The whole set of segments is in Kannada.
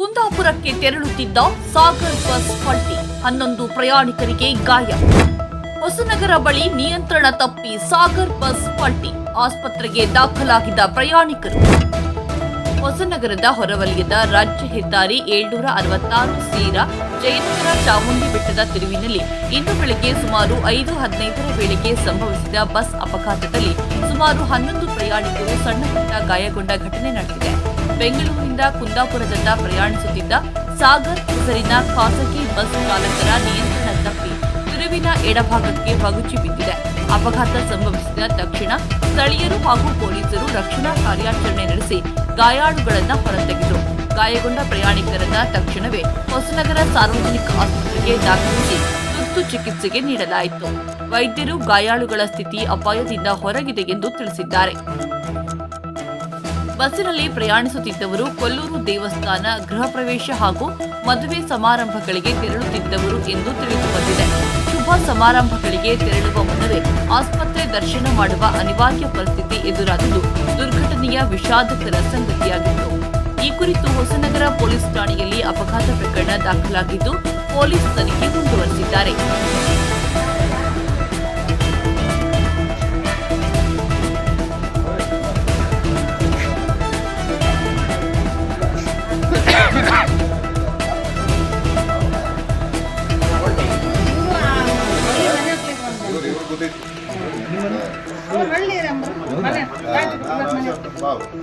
ಕುಂದಾಪುರಕ್ಕೆ ತೆರಳುತ್ತಿದ್ದ ಸಾಗರ್ ಬಸ್ ಪಲ್ಟಿ, 11 ಪ್ರಯಾಣಿಕರಿಗೆ ಗಾಯ. ಹೊಸನಗರ ಬಳಿ ನಿಯಂತ್ರಣ ತಪ್ಪಿ ಸಾಗರ್ ಬಸ್ ಪಲ್ಟಿ, ಆಸ್ಪತ್ರೆಗೆ ದಾಖಲಾಗಿದ್ದ ಪ್ರಯಾಣಿಕರು. ಹೊಸನಗರದ ಹೊರವಲಯದ ರಾಜ್ಯ ಹೆದ್ದಾರಿ 766 ಸೀರಾ ಜಯನಗರ ಚಾಮುಂಡಿ ಬೆಟ್ಟದ ತಿರುವಿನಲ್ಲಿ ಇಂದು ಬೆಳಗ್ಗೆ ಸುಮಾರು 5:15 ವೇಳೆಗೆ ಸಂಭವಿಸಿದ ಬಸ್ ಅಪಘಾತದಲ್ಲಿ ಸುಮಾರು 11 ಪ್ರಯಾಣಿಕರು ಸಣ್ಣಪುಟ್ಟ ಗಾಯಗೊಂಡ ಘಟನೆ ನಡೆದಿದೆ. ಬೆಂಗಳೂರಿನಿಂದ ಕುಂದಾಪುರದತ್ತ ಪ್ರಯಾಣಿಸುತ್ತಿದ್ದ ಸಾಗರ್ ಹೆಸರಿನ ಖಾಸಗಿ ಬಸ್ ಚಾಲಕರ ನಿಯಂತ್ರಣ ತಪ್ಪಿ ತಿರುವಿನ ಎಡಭಾಗಕ್ಕೆ ಬಗುಚಿ ಬಿದ್ದಿದೆ. ಅಪಘಾತ ಸಂಭವಿಸಿದ ತಕ್ಷಣ ಸ್ಥಳೀಯರು ಹಾಗೂ ಪೊಲೀಸರು ರಕ್ಷಣಾ ಕಾರ್ಯಾಚರಣೆ ನಡೆಸಿ ಗಾಯಾಳುಗಳನ್ನು ಹೊರತೆಗೆದರು. ಗಾಯಗೊಂಡ ಪ್ರಯಾಣಿಕರನ್ನ ತಕ್ಷಣವೇ ಹೊಸನಗರ ಸಾರ್ವಜನಿಕ ಆಸ್ಪತ್ರೆಗೆ ದಾಖಲಿಸಿ ತುರ್ತು ಚಿಕಿತ್ಸೆಗೆ ನೀಡಲಾಯಿತು. ವೈದ್ಯರು ಗಾಯಾಳುಗಳ ಸ್ಥಿತಿ ಅಪಾಯದಿಂದ ಹೊರಗಿದೆ ಎಂದು ತಿಳಿಸಿದ್ದಾರೆ. ಬಸ್ಸಿನಲ್ಲಿ ಪ್ರಯಾಣಿಸುತ್ತಿದ್ದವರು ಕೊಲ್ಲೂರು ದೇವಸ್ಥಾನ, ಗೃಹ ಪ್ರವೇಶ ಹಾಗೂ ಮದುವೆ ಸಮಾರಂಭಗಳಿಗೆ ತೆರಳುತ್ತಿದ್ದವರು ಎಂದು ತಿಳಿದು ಬಂದಿದೆ. ಶುಭ ಸಮಾರಂಭಗಳಿಗೆ ತೆರಳುವ ಮುನ್ನವೇ ಆಸ್ಪತ್ರೆ ದರ್ಶನ ಮಾಡುವ ಅನಿವಾರ್ಯ ಪರಿಸ್ಥಿತಿ ಎದುರಾದುದು ದುರ್ಘಟನೆಯ ವಿಷಾದಕರ ಸಂಗತಿಯಾಗಿತ್ತು. ಈ ಕುರಿತು ಹೊಸನಗರ ಪೊಲೀಸ್ ಠಾಣೆಯಲ್ಲಿ ಅಪಘಾತ ಪ್ರಕರಣ ದಾಖಲಾಗಿದ್ದು ಪೊಲೀಸ್ ತನಿಖೆ ಮುಂದುವರೆಸಿದ್ದಾರೆ.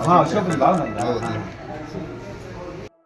हाँ अशोक